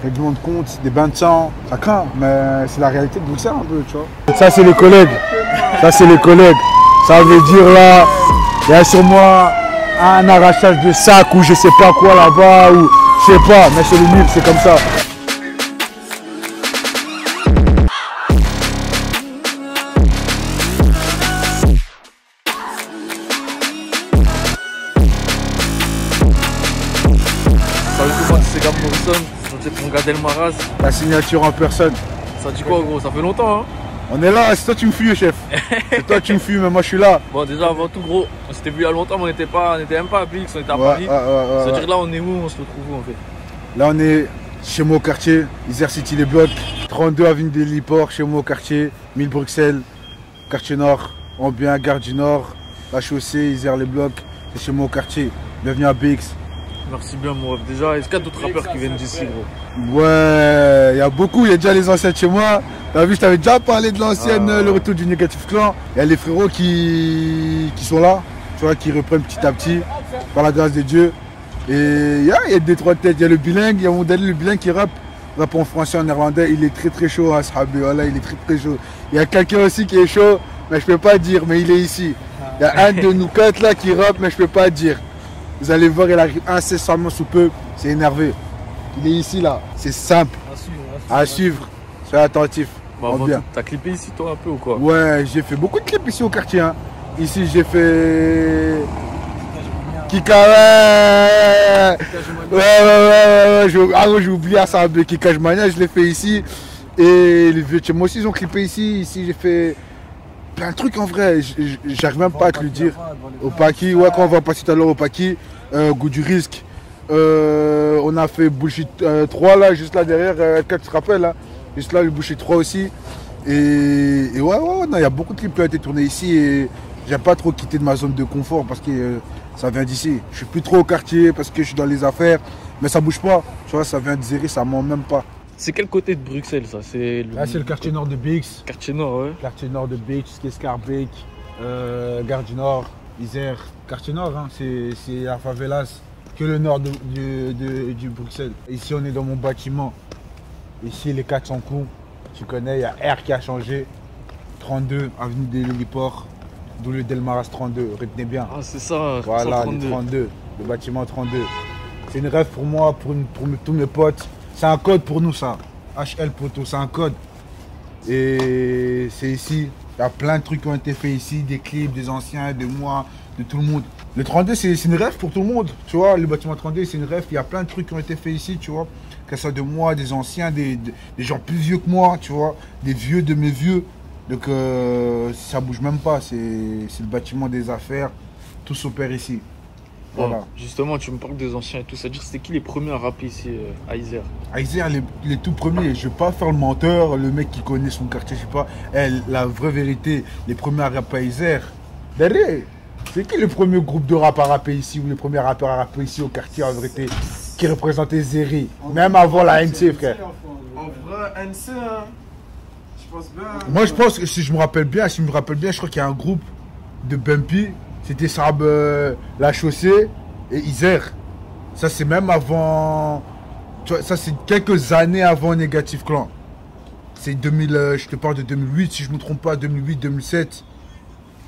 règlement de compte, des bains de sang, ça craint, mais c'est la réalité de Bruxelles un peu, tu vois. Ça c'est les collègues, ça c'est les collègues. Ça veut dire là, il y a sur moi un arrachage de sac ou je sais pas quoi là-bas, ou je sais pas, mais c'est le mille, c'est comme ça. Salut tout le monde, c'est Gab Morrison, je suis mon gars Delmaraz. La signature en personne. Ça dit quoi gros? Ça fait longtemps hein? On est là, c'est toi tu me fuis chef. C'est toi tu me fuis, mais moi je suis là. Bon déjà avant tout gros, on s'était vu il y a longtemps mais on n'était même pas à Pix, on était à Paris. C'est-à-dire là on est où? On se retrouve où en fait? Là on est chez moi au quartier, Isère City les blocs, 32 avenue des Liport, chez moi au quartier, 1000 Bruxelles, quartier nord, Ambien, gare du Nord, la chaussée, Isère les blocs, c'est chez moi au quartier. Bienvenue à BX. Merci bien mon ref. Déjà, est-ce qu'il y a d'autres rappeurs qui viennent d'ici gros? Ouais, il y a beaucoup, il y a déjà les anciens de chez moi. T'as vu, je t'avais déjà parlé de l'ancienne, le retour du Négatif Clan. Il y a les frérots qui sont là, tu vois, qui reprennent petit à petit, par la grâce de Dieu. Et il y a des trois têtes, il y a le bilingue, il y a mon Dali, le bilingue qui rappe en français, en néerlandais. Il est très chaud, hein, Sahabi, voilà, il est très chaud. Il y a quelqu'un aussi qui est chaud, mais je peux pas dire, mais il est ici. Il y a un de nous quatre là qui rappe, mais je peux pas dire. Vous allez voir, il arrive incessamment sous peu, c'est énervé. Il est ici là, c'est simple à suivre. Soyez attentif. Bon, t'as clippé ici toi un peu ou quoi? Ouais, j'ai fait beaucoup de clips ici au quartier. Hein. Ici j'ai fait Kika, ouais. J'ai oublié à ça, Kika Jmania, je l'ai fait ici. Et les vieux de chez moi aussi ils ont clippé ici. Ici j'ai fait plein de trucs en vrai, j'arrive même pas à te le dire. Au Paki, ouais, quand on va passer tout à l'heure au Paki, goût du risque. On a fait Bullshit 3 là, juste là derrière, quand tu te rappelles, là, juste là le Bullshit 3 aussi. Et ouais, il y a beaucoup de clips qui ont été tournés ici et j'aime pas trop quitter de ma zone de confort parce que ça vient d'ici. Je suis plus trop au quartier parce que je suis dans les affaires, mais ça bouge pas, tu vois, ça vient de Zéry, ça ment même pas. C'est quel côté de Bruxelles ça? Là c'est le quartier nord de BX. Quartier nord, ouais. Quartier nord de BX, qui est Scarbeck, gare du Nord, Isère. Quartier nord, hein, c'est la favelas, que le nord du Bruxelles. Ici on est dans mon bâtiment. Ici les 400 coups, tu connais, il y a R qui a changé. 32, avenue des Liliports, d'où le Delmaraz 32, retenez bien. Ah c'est ça, voilà, 32. Le 32, le bâtiment 32. C'est une rêve pour moi, pour tous mes potes. C'est un code pour nous ça, HL Poto, c'est un code. Et c'est ici, il y a plein de trucs qui ont été faits ici, des clips, des anciens, de moi, de tout le monde. Le 32 c'est une rêve pour tout le monde, tu vois, le bâtiment 32 c'est une rêve, il y a plein de trucs qui ont été faits ici, tu vois. Que ce soit de moi, des anciens, des gens plus vieux que moi, tu vois, des vieux de mes vieux. Donc ça bouge même pas, c'est le bâtiment des affaires, tout s'opère ici. Voilà. Bon, justement, tu me parles des anciens et tout, c'est-à-dire c'était qui les premiers à rapper ici à Isère? À Isère, les tout premiers, je vais pas faire le menteur, le mec qui connaît son quartier, je sais pas. La vraie vérité, les premiers à rapper à Isère. Derrière, c'est qui le premier groupe de rap à rapper ici, ou les premiers rappeurs à rapper ici au quartier en vérité, qui représentait Zéry, même avant la NC, frère. En vrai, NC, hein, je pense bien. Moi, je pense que si je me rappelle bien, je crois qu'il y a un groupe de Bumpy. C'était Sab, la chaussée et Isère. Ça, c'est même avant. Tu vois, ça, c'est quelques années avant Négatif Clan. C'est 2000, je te parle de 2008, si je ne me trompe pas, 2008, 2007.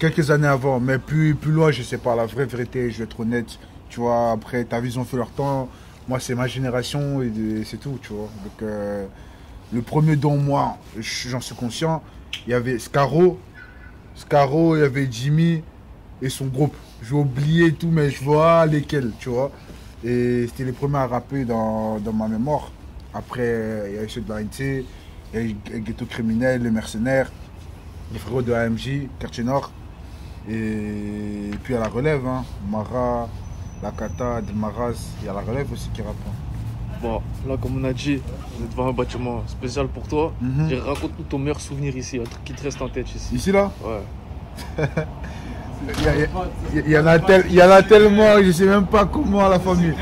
Quelques années avant, mais plus loin, je sais pas. La vraie vérité, je vais être honnête. Tu vois, après, ta vision fait leur temps. Moi, c'est ma génération et c'est tout, tu vois. Donc, le premier dont moi, j'en suis conscient, il y avait Scaro, il y avait Jimmy et son groupe. J'ai oublié tout, mais je vois lesquels, tu vois. Et c'était les premiers à rapper dans ma mémoire. Après, il y a eu ceux de la NC, il y a eu Ghetto Criminel, les Mercenaires, les frérots de AMJ, Quartier Nord. Et puis à la relève, hein, Mara, Lakata, Delmaraz, il y a la relève aussi qui rappe. Bon, là comme on a dit, on est devant un bâtiment spécial pour toi. Raconte-nous ton meilleur souvenir ici, un truc qui te reste en tête ici. Ici là? Ouais. Il y en a tellement, je sais même pas comment la famille.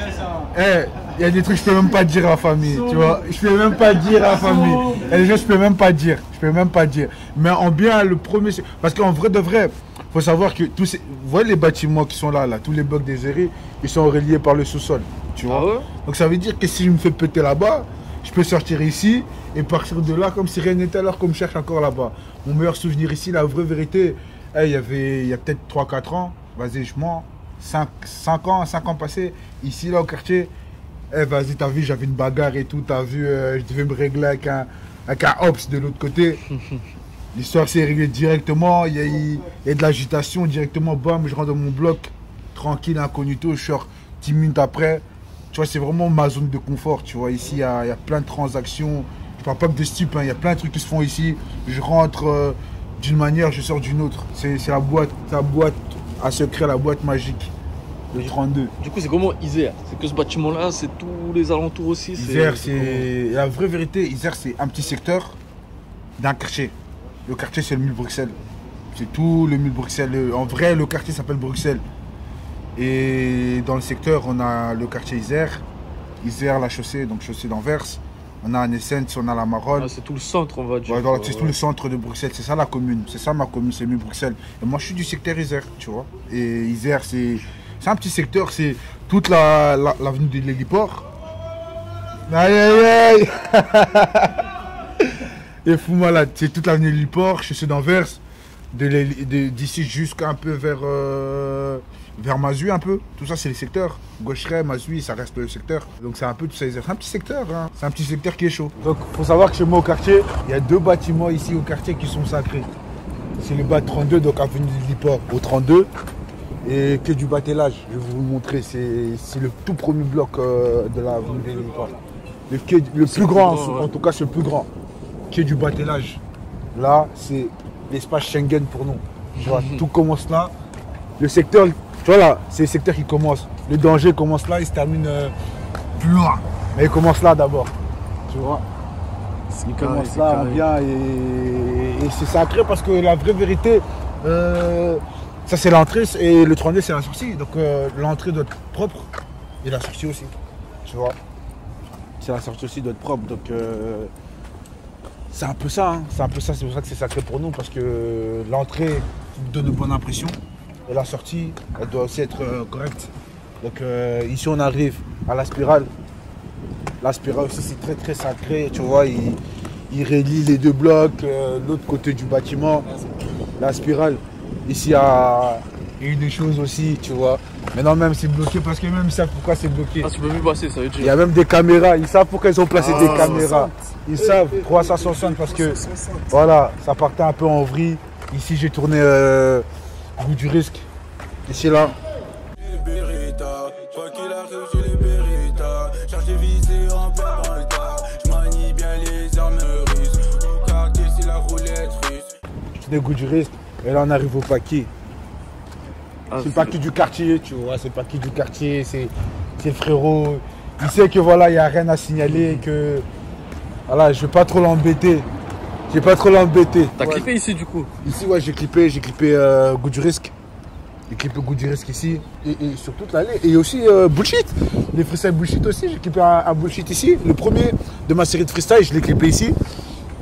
Il y a des trucs que je peux même pas dire à la famille, tu vois. Je peux même pas dire à la famille. Il y a des choses que je peux même pas dire. Mais en bien, le premier, parce qu'en vrai de vrai, faut savoir que tous ces, vous voyez les bâtiments qui sont là, tous les blocs des Zéry, ils sont reliés par le sous-sol, tu vois. Ah ouais? Donc ça veut dire que si je me fais péter là-bas, je peux sortir ici et partir de là comme si rien n'était alors qu'on me cherche encore là-bas. Mon meilleur souvenir ici, la vraie vérité, il y a peut-être 3-4 ans, vas-y, je mens, 5 ans passés, ici là au quartier, vas-y, t'as vu, j'avais une bagarre et tout, t'as vu, je devais me régler avec un Ops de l'autre côté. L'histoire s'est réglée directement, il y a de l'agitation directement, bam, je rentre dans mon bloc, tranquille, incognito, je sors 10 minutes après. Tu vois, c'est vraiment ma zone de confort, tu vois. Ici, il y a plein de transactions, je parle pas que de ce type, hein. Il y a plein de trucs qui se font ici. Je rentre d'une manière, je sors d'une autre. C'est la boîte à secret, la boîte magique, le 32. Du coup, c'est comment Isère? C'est que ce bâtiment-là, c'est tous les alentours aussi? Isère, c'est... La vraie vérité, Isère, c'est un petit secteur d'un quartier. Le quartier, c'est le Mille Bruxelles. C'est tout le Mille Bruxelles. En vrai, le quartier s'appelle Bruxelles. Et dans le secteur, on a le quartier Isère, la chaussée, donc chaussée d'Anvers. On a Nessens, on a la Maronne. Ah, c'est tout le centre, on va dire. Voilà, c'est tout le centre de Bruxelles. C'est ça la commune. C'est ça ma commune, c'est Mille Bruxelles. Et moi, je suis du secteur Isère, tu vois. Et Isère, c'est un petit secteur, c'est toute l'avenue de l'héliport. Aïe, aïe, aïe. Et fou malade, c'est toute l'avenue de l'héliport, chaussée d'Anvers. D'ici jusqu'à un peu vers Mazui un peu, tout ça c'est les secteurs. Gaucheret, Mazui, ça reste le secteur. Donc c'est un peu tout ça, c'est un petit secteur, hein. C'est un petit secteur qui est chaud. Donc faut savoir que chez moi au quartier, il y a 2 bâtiments ici au quartier qui sont sacrés. C'est le bas 32, donc avenue de l'Hiport au 32. Et que du batellage, je vais vous le montrer, c'est le tout premier bloc de l'avenue de l'Hiport. Le plus grand, en tout cas c'est le plus grand, qui est du batellage. Là, c'est l'espace Schengen pour nous. Tu vois, tout commence là. Le secteur, tu vois là, c'est le secteur qui commence. Le danger commence là, il se termine plus loin. Mais il commence là d'abord. Tu vois. Il commence là, on vient et c'est sacré parce que la vraie vérité, ça c'est l'entrée et le 32 c'est la sortie. Donc l'entrée doit être propre et la sortie aussi. Tu vois. C'est la sortie aussi doit être propre. Donc c'est un peu ça, hein. C'est un peu ça, c'est pour ça que c'est sacré pour nous, parce que l'entrée donne une bonne impression et la sortie, elle doit aussi être correcte. Donc ici on arrive à la spirale. La spirale aussi c'est très très sacré, tu vois, il relie les 2 blocs, l'autre côté du bâtiment, la spirale. Ici il y a eu des choses aussi, tu vois. Maintenant même c'est bloqué parce que même ils savent pourquoi c'est bloqué. Ah, tu peux plus passer, ça veut dire. Il y a même des caméras, ils savent pourquoi ils ont placé des caméras. Ils savent, 360 parce que voilà, ça partait un peu en vrille. Ici j'ai tourné Goût du risque. Ici là. Je tournais Goût du risque et là on arrive au paquet. Ah, c'est le paquet du quartier, tu vois, c'est le paquet du quartier, c'est le frérot. Il sait que voilà, il n'y a rien à signaler, que voilà, je vais pas trop l'embêter. Je vais pas trop l'embêter. T'as clippé ici du coup? Ici ouais, j'ai clippé Goût du risque. J'ai clippé Goût du risque ici et sur toute l'allée. Et aussi Bullshit. Les freestyle Bullshit aussi, j'ai clippé un Bullshit ici. Le premier de ma série de freestyle, je l'ai clippé ici.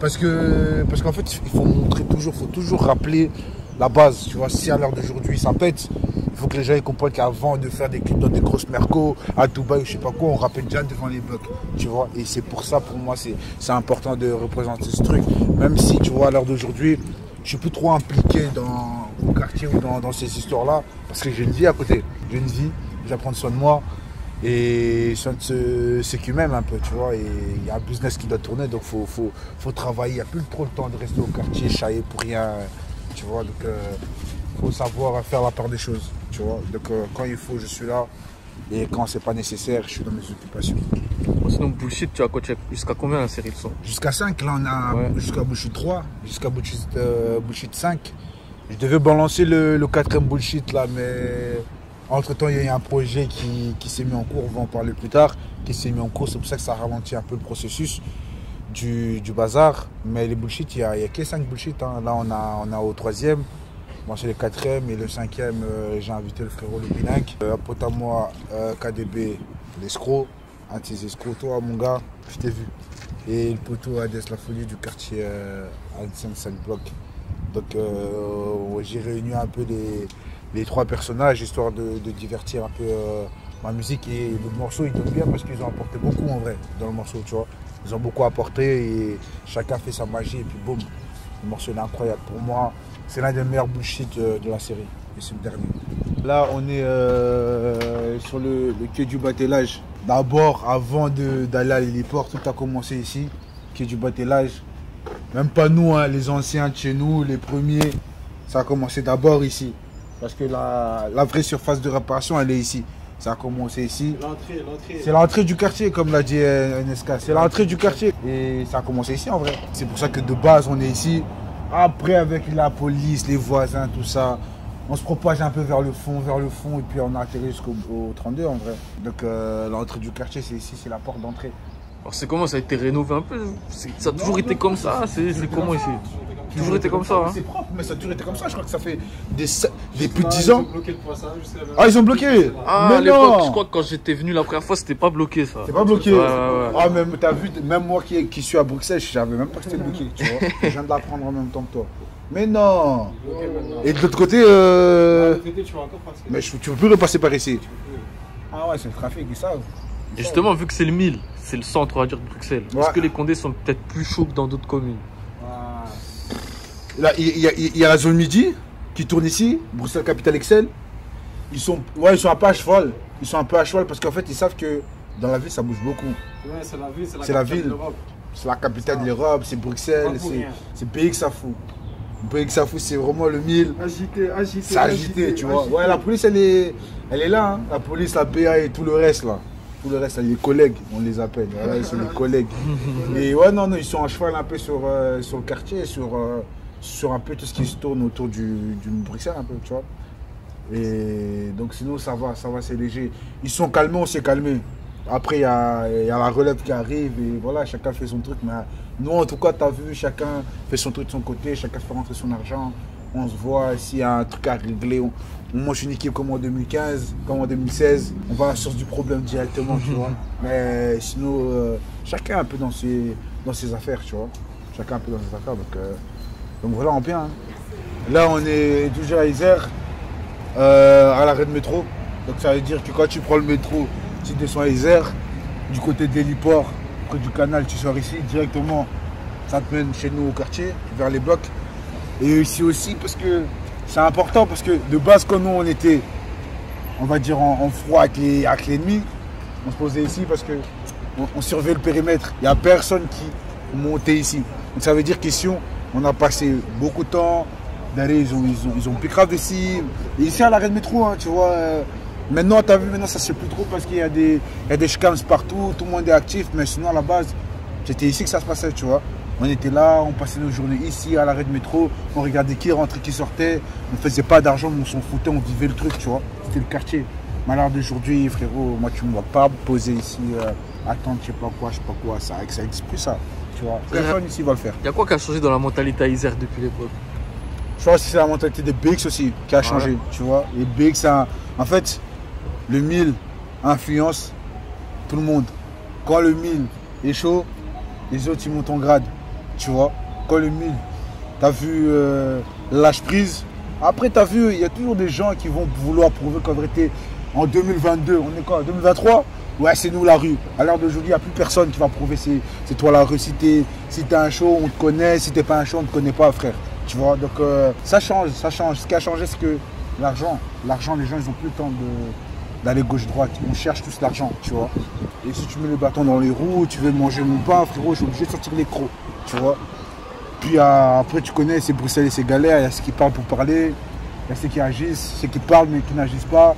Parce qu'en fait, il faut montrer toujours, faut toujours rappeler la base, tu vois, si à l'heure d'aujourd'hui ça pète, il faut que les gens comprennent qu'avant de faire des clips dans des grosses mercos, à Dubaï ou je sais pas quoi, on rappelle déjà devant les blocs, tu vois, et c'est pour ça, pour moi, c'est important de représenter ce truc, même si, tu vois, à l'heure d'aujourd'hui, je suis plus trop impliqué dans le quartier ou dans ces histoires-là, parce que j'ai une vie à côté, j'ai une vie, je vais prendre soin de moi, et soin de ce qui m'aime un peu, tu vois, et il y a un business qui doit tourner, donc faut travailler, il n'y a plus trop le temps de rester au quartier, chailler pour rien. Tu vois, donc faut savoir faire la part des choses, tu vois. Donc quand il faut, je suis là. Et quand c'est pas nécessaire, je suis dans mes occupations. Bon, sinon, Bullshit, tu as quoi? Jusqu'à combien la série de son? Jusqu'à 5, là on a jusqu'à Bullshit 3, jusqu'à Bullshit 5. Je devais balancer le 4e Bullshit là, mais entre temps il y a eu un projet qui s'est mis en cours, on va en parler plus tard, qui s'est mis en cours, c'est pour ça que ça ralentit un peu le processus du bazar. Mais les Bullshit, il n'y a que 5 Bullshit, hein. Là on a au 3e. Moi c'est le 4e et le 5e, j'ai invité le frérot le bilingue. Un pote à moi, KDB, l'escroc, un de ses escrocs, toi mon gars, je t'ai vu. Et le poteau Hades La Folie du quartier Alcine 5 blocs. Donc j'ai réuni un peu les 3 personnages, histoire de divertir un peu ma musique. Et le morceau il donne bien parce qu'ils ont apporté beaucoup en vrai dans le morceau, tu vois. Ils ont beaucoup apporté et chacun fait sa magie et puis boum, le morceau est incroyable. Pour moi, c'est l'un des meilleurs bullshit de la série et c'est le dernier. Là, on est sur le quai du Batellage. D'abord, avant d'aller à l'héliport, tout a commencé ici, quai du Batellage. Même pas nous, hein, les anciens de chez nous, les premiers, ça a commencé d'abord ici. Parce que la vraie surface de réparation, elle est ici. Ça a commencé ici. L'entrée. C'est l'entrée du quartier, comme l'a dit NSK. C'est l'entrée du quartier. Et ça a commencé ici en vrai. C'est pour ça que de base, on est ici. Après, avec la police, les voisins, tout ça, on se propage un peu vers le fond, et puis on a atterri jusqu'au 32 en vrai. Donc l'entrée du quartier, c'est ici, c'est la porte d'entrée. Alors c'est comment, ça a été rénové un peu? Ça a toujours été comme ça? C'est comment ici? Toujours été comme ça, hein? C'est propre, mais ça a toujours été comme ça. Je crois que ça fait des plus de 10 ans. Ils ont bloqué le passage. Ah, ils ont bloqué? Ah, mais à l'époque, non, je crois que quand j'étais venu la première fois, c'était pas bloqué ça. c'est pas bloqué. Ouais. Ah, mais t'as vu, même moi qui suis à Bruxelles, je savais même pas que c'était bloqué, tu vois. Je viens de l'apprendre en même temps que toi. Mais non. Et de l'autre côté, Tu vas encore passer. mais tu peux plus repasser par ici. Ah ouais, c'est le trafic, ils savent. Et justement, vu que c'est le 1000, c'est le centre, on va dire, de Bruxelles, Ouais. est-ce que les Condés sont peut-être plus chauds que dans d'autres communes? Là, il y a la zone midi qui tourne ici, Bruxelles Capitale Excel. Ils sont un peu à cheval. Ils sont un peu à cheval parce qu'en fait, ils savent que dans la ville, ça bouge beaucoup. Ouais, c'est la ville, C'est la ville. C'est la capitale de l'Europe, c'est Bruxelles, Pas pour rien. c'est BX-Afou. BX-Afou, c'est vraiment le 1000. Agité. C'est agité, tu vois. Ouais, la police, elle est là. Hein. La police, la PA et tout le reste, là. Tout le reste, les collègues, on les appelle. Voilà, ils sont les collègues. Et ouais, non, ils sont à cheval un peu sur le quartier, sur un peu tout ce qui se tourne autour du Bruxelles, un peu, tu vois. Et donc, sinon, ça va, c'est léger. Ils sont calmés, on s'est calmé. Après, il y a la relève qui arrive et voilà, chacun fait son truc. Mais nous, en tout cas, tu as vu, chacun fait son truc de son côté, chacun fait rentrer son argent. On se voit, s'il y a un truc à régler, on mange une équipe comme en 2015, comme en 2016. On va à la source du problème directement, tu vois. Mais sinon, chacun un peu dans ses affaires, tu vois. Chacun un peu dans ses affaires. Donc voilà, on vient. Hein. Là, on est toujours à Isère, à l'arrêt de métro. Donc ça veut dire que quand tu prends le métro, tu descends à Isère, du côté de l'héliport, près du canal, tu sors ici directement. Ça te mène chez nous au quartier, vers les blocs. Et ici aussi, parce que c'est important, parce que de base, quand nous on était, on va dire en froid avec l'ennemi, on se posait ici parce qu'on surveillait le périmètre. Il n'y a personne qui montait ici. Donc ça veut dire qu'ici, on a passé beaucoup de temps. D'aller, ils ont grave ici. Et ici à l'arrêt de métro, hein, tu vois. Maintenant, tu as vu, maintenant ça se fait plus trop parce qu'il y a des scams partout, tout le monde est actif. Mais sinon, à la base, c'était ici que ça se passait, tu vois. On était là, on passait nos journées ici à l'arrêt de métro, on regardait qui rentrait, qui sortait. On faisait pas d'argent, mais on s'en foutait, on vivait le truc, tu vois. C'était le quartier. Mais alors d'aujourd'hui, frérot, moi tu ne me vois pas me poser ici, attendre, je sais pas quoi, ça n'existe plus ça, tu vois. Personne ici va le faire. Il y a quoi qui a changé dans la mentalité à Isère depuis l'époque? Je pense que c'est la mentalité de BX aussi qui a changé, tu vois. Et BX, en fait, le 1000 influence tout le monde. Quand le 1000 est chaud, les autres ils montent en grade, tu vois. Quand le 1000, t'as vu lâche prise. Après, t'as vu, il y a toujours des gens qui vont vouloir prouver qu'en vérité, en 2022, on est quoi, en 2023? Ouais, c'est nous la rue. À l'heure d'aujourd'hui, il n'y a plus personne qui va prouver c'est toi la rue. Si t'es un show, on te connaît. Si t'es pas un show, on ne te connaît pas, frère. Tu vois, donc ça change. Ce qui a changé, c'est que l'argent, les gens, ils n'ont plus le temps d'aller gauche-droite. On cherche tous l'argent, tu vois. Et si tu mets le bâton dans les roues, tu veux manger mon pain, frérot, je suis obligé de sortir les crocs, tu vois. Puis après, tu connais, c'est Bruxelles et c'est galère. Il y a ceux qui parlent pour parler, il y a ceux qui agissent, ceux qui parlent mais qui n'agissent pas.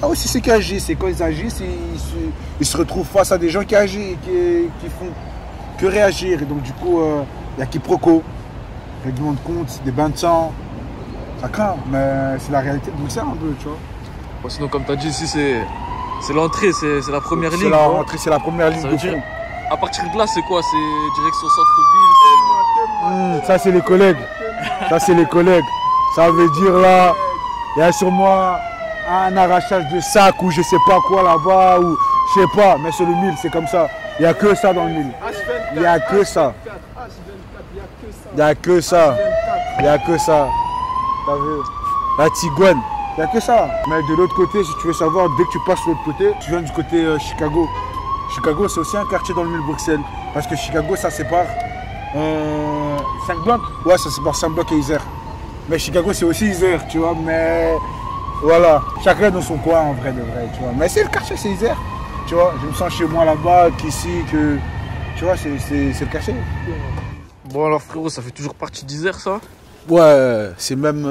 Ah aussi, ceux qui agissent, et quand ils agissent, ils se retrouvent face à des gens qui agissent, qui font que réagir. Et donc, du coup, il y a quiproquo, règlement de compte, des bains de sang. Ça craint, mais c'est la réalité de Bruxelles un peu, tu vois. Bon, sinon, comme tu as dit ici, c'est l'entrée, c'est la première ligne. C'est la première ligne de fond. À partir de là, c'est quoi? C'est direction centre-ville? Ça, c'est les collègues. Ça veut dire là, il y a sur moi un arrachage de sac ou je sais pas quoi là-bas, ou je sais pas, mais sur le 1000, c'est comme ça. Il n'y a que ça dans le 1000. Il n'y a que ça. Il n'y a que ça. T'as vu? La Tigouane. Il n'y a que ça. Mais de l'autre côté, si tu veux savoir, dès que tu passes de l'autre côté, tu viens du côté Chicago. Chicago, c'est aussi un quartier dans le mille Bruxelles. Parce que Chicago, ça sépare 5 blocs. Ouais, ça sépare 5 blocs et Isère. Mais Chicago, c'est aussi Isère, tu vois. Mais voilà, chacun dans son coin, en vrai de vrai, tu vois. Mais c'est le quartier, c'est Isère. Tu vois, je me sens chez moi là-bas, qu'ici, que. Tu vois, c'est le quartier. Bon, alors, frérot, ça fait toujours partie d'Isère, ça? Ouais, c'est même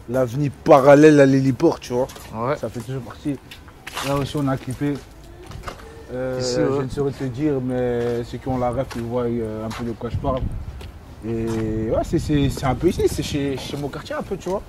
l'avenue parallèle à l'héliport, tu vois. Ouais. Ça fait toujours partie. Là aussi, on a clippé. Ici, Je ouais. ne saurais te dire, mais ceux qui ont la ref, ils voient un peu de quoi je parle. Et ouais, c'est un peu ici, c'est chez mon quartier un peu, tu vois.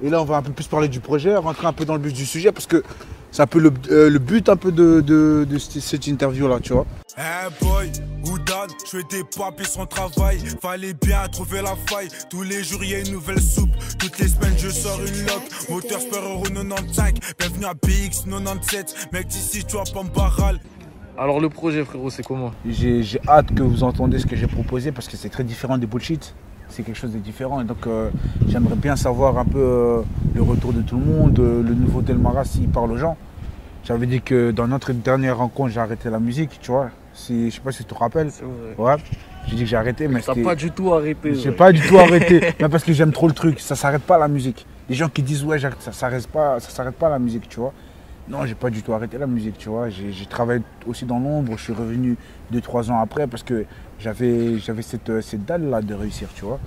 Et là, on va un peu plus parler du projet, rentrer un peu dans le but du sujet, parce que c'est un peu le but un peu de cette interview-là, tu vois. Hey boy, Oudan, je fais des papiers sans travail. Fallait bien trouver la faille. Tous les jours y a une nouvelle soupe. Toutes les semaines je sors une loque. Moteur Spur Euro 95. Bienvenue à BX 97. Mec d'ici tu vas pas me barral. Alors, le projet, frérot, c'est comment? J'ai hâte que vous entendez ce que j'ai proposé parce que c'est très différent des bullshit. C'est quelque chose de différent. Et donc, j'aimerais bien savoir un peu le retour de tout le monde, le nouveau Delmara s'il parle aux gens. J'avais dit que dans notre dernière rencontre, j'ai arrêté la musique, tu vois. Je sais pas si tu te rappelles. C'est vrai. Ouais. J'ai dit que j'ai arrêté, mais T'as pas du tout arrêté. j'ai ouais. pas du tout arrêté. Mais parce que j'aime trop le truc. Ça s'arrête pas la musique. Les gens qui disent ouais, ça s'arrête pas la musique, tu vois. Non, j'ai pas du tout arrêté la musique, tu vois. J'ai travaillé aussi dans l'ombre. Je suis revenu 2-3 ans après parce que j'avais cette dalle-là de réussir, tu vois.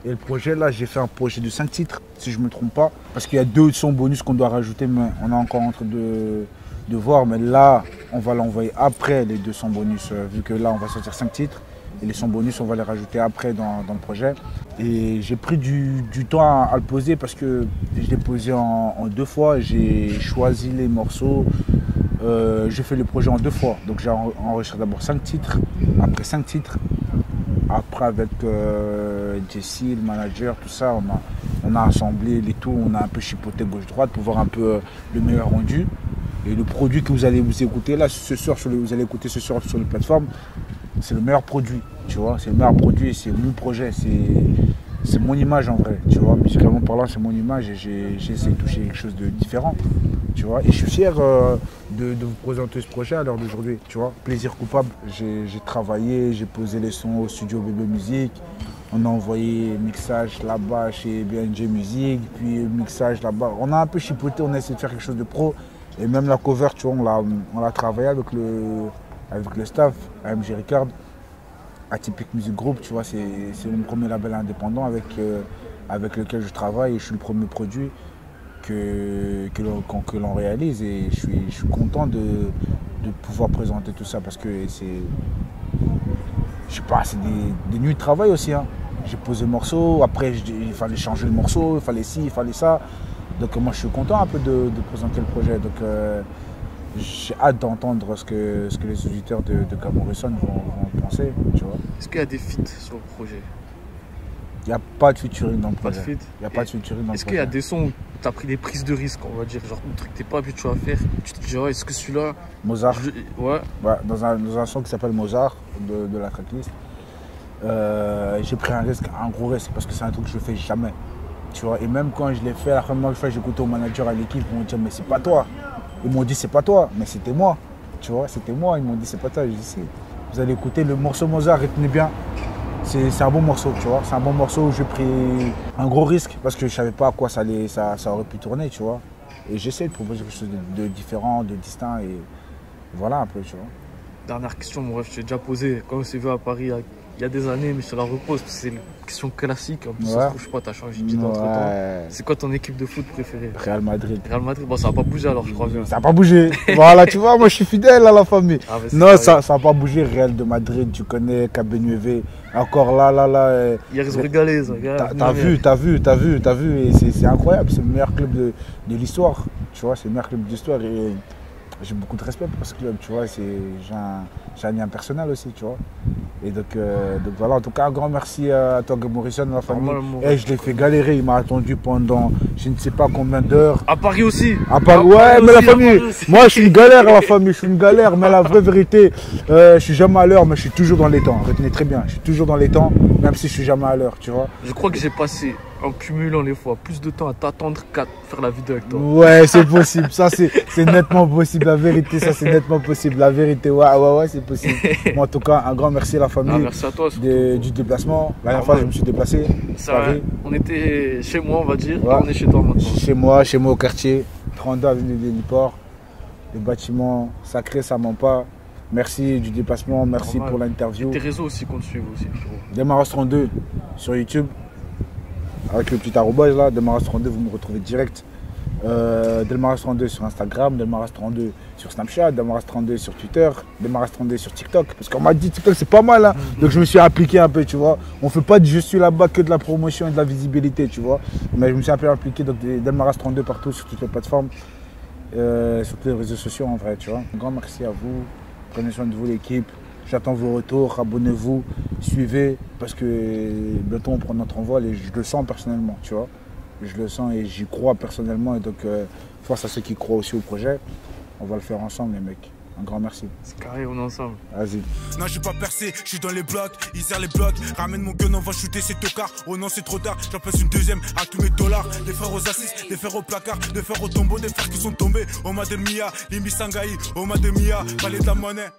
Et le projet, là, j'ai fait un projet de 5 titres, si je me trompe pas. Parce qu'il y a 2 sons bonus qu'on doit rajouter, mais on est encore en train de voir. Mais là, on va l'envoyer après les 2 sons bonus, vu que là, on va sortir 5 titres. Et les sons bonus, on va les rajouter après dans le projet. Et j'ai pris du temps à le poser parce que je l'ai posé en 2 fois. J'ai choisi les morceaux. J'ai fait le projet en 2 fois. Donc j'ai enregistré d'abord 5 titres. Après 5 titres. Après avec Jessie, le manager, tout ça, on a assemblé les tout. On a un peu chipoté gauche-droite pour voir un peu le meilleur rendu. Et le produit que vous allez vous écouter là, vous allez écouter ce soir sur les plateformes. C'est le meilleur produit, tu vois, c'est le meilleur produit, c'est mon projet, c'est mon image en vrai, tu vois, musicalement parlant, c'est mon image et j'ai essayé de toucher quelque chose de différent, tu vois, et je suis fier de vous présenter ce projet à l'heure d'aujourd'hui, tu vois, plaisir coupable, j'ai travaillé, j'ai posé les sons au studio Bébé Musique, on a envoyé mixage là-bas chez BNG Music, puis mixage là-bas, on a un peu chipoté, on a essayé de faire quelque chose de pro, et même la cover, tu vois, on l'a travaillé avec le staff, AMG Ricard, Atypique Music Group, tu vois, c'est mon premier label indépendant avec lequel je travaille et je suis le premier produit que l'on réalise et je suis content de pouvoir présenter tout ça parce que c'est, je sais pas, c'est des nuits de travail aussi, hein. J'ai posé le morceau, après il fallait changer le morceau, il fallait ci, il fallait ça, donc moi je suis content un peu de présenter le projet, donc j'ai hâte d'entendre ce que les auditeurs de Camorison vont penser, tu vois. Est-ce qu'il y a des feats sur le projet? Il n'y a pas de featuring dans le Pas de projet. feat? Il n'y a pas de featuring dans le projet. Est-ce qu'il y a des sons où tu as pris des prises de risque, on va dire, genre un truc que tu n'es pas habitué à faire? Tu te dis, ouais, est-ce que celui-là. Mozart. Ouais. Ouais, dans un son qui s'appelle Mozart de la tracklist. J'ai pris un gros risque parce que c'est un truc que je ne fais jamais. Tu vois, et même quand je l'ai fait, la première fois que j'ai écouté au manager à l'équipe, ils m'ont dit mais c'est pas toi. Ils m'ont dit c'est pas toi, mais c'était moi. Tu vois, c'était moi, ils m'ont dit c'est pas toi. J'ai dit si. Vous allez écouter le morceau Mozart, retenez bien. C'est un bon morceau, tu vois. C'est un bon morceau où j'ai pris un gros risque parce que je savais pas à quoi ça aurait pu tourner, tu vois. Et j'essaie de proposer quelque chose de différent, de distinct et voilà un peu, tu vois. Dernière question, mon ref, je t'ai déjà posé quand on s'est vu à Paris il y a des années, mais je te la repose parce que c'est une question classique. En plus, ça se trouve, je sais pas, t'as changé d'idée entre temps. C'est quoi ton équipe de foot préférée? Real Madrid. Real Madrid, bon, ça n'a pas bougé alors, je crois bien. Ça n'a pas bougé. Voilà, tu vois, moi je suis fidèle à la famille. Ah, non, ça n'a pas bougé. Real de Madrid, tu connais Cabenueve. Encore là. Hier, ils ont régalé, ça. T'as vu. Et c'est incroyable. C'est le meilleur club de l'histoire. Tu vois, c'est le meilleur club de l'histoire. Et j'ai beaucoup de respect pour ce club, tu vois. J'ai un lien personnel aussi, tu vois. Et donc voilà, en tout cas, un grand merci à toi, Morrison, à la famille. Et je l'ai fait galérer, il m'a attendu pendant je ne sais pas combien d'heures. À Paris aussi. À Paris, ouais, mais la famille, moi je suis une galère à la famille, je suis une galère, mais la vraie vérité, je suis jamais à l'heure, mais je suis toujours dans les temps. Retenez très bien, je suis toujours dans les temps, même si je suis jamais à l'heure, tu vois. Je crois que j'ai passé En cumulant les fois, plus de temps à t'attendre qu'à faire la vidéo avec toi. Ouais, c'est possible. Ça, c'est nettement possible. La vérité, ça, c'est nettement possible. La vérité, ouais, c'est possible. Moi, en tout cas, un grand merci à la famille. Merci à toi, du déplacement. La dernière fois, je me suis déplacé. On était chez moi, on va dire. Là, on est chez toi maintenant. Chez moi au quartier. 32 avenue de Niport. Le bâtiment sacré, ça ment pas. Merci du déplacement, merci pour l'interview. Et tes réseaux aussi qu'on te suive aussi. Demaras32 sur YouTube. Avec le petit arrobage là, Delmaras32, vous me retrouvez direct. Delmaras32 sur Instagram, Delmaras32 sur Snapchat, Delmaras32 sur Twitter, Delmaras32 sur TikTok. Parce qu'on m'a dit TikTok c'est pas mal hein. Donc je me suis appliqué un peu, tu vois. On fait pas de je suis là-bas que de la promotion et de la visibilité, tu vois. Mais je me suis un peu appliqué, donc Delmaras32 partout sur toutes les plateformes, sur tous les réseaux sociaux en vrai, tu vois. Un grand merci à vous. Prenez soin de vous l'équipe. J'attends vos retours, abonnez-vous, suivez, parce que bientôt on prend notre envol et je le sens personnellement, tu vois. Je le sens et j'y crois personnellement et donc force à ceux qui croient aussi au projet, on va le faire ensemble les mecs. Un grand merci. C'est carré, on est ensemble. Vas-y. Non, je suis pas percé, je suis dans les blocs, ils serrent les blocs. Ramène mon gun, on va shooter ces tocards. Oh non, c'est trop tard, j'en passe une deuxième à tous mes dollars. Des frères aux assises, des frères au placard, des frères au tombeau, des frères qui sont tombés. Oma de Mia, Limbi Sangaï, Oma de Mia, palais de la monnaie.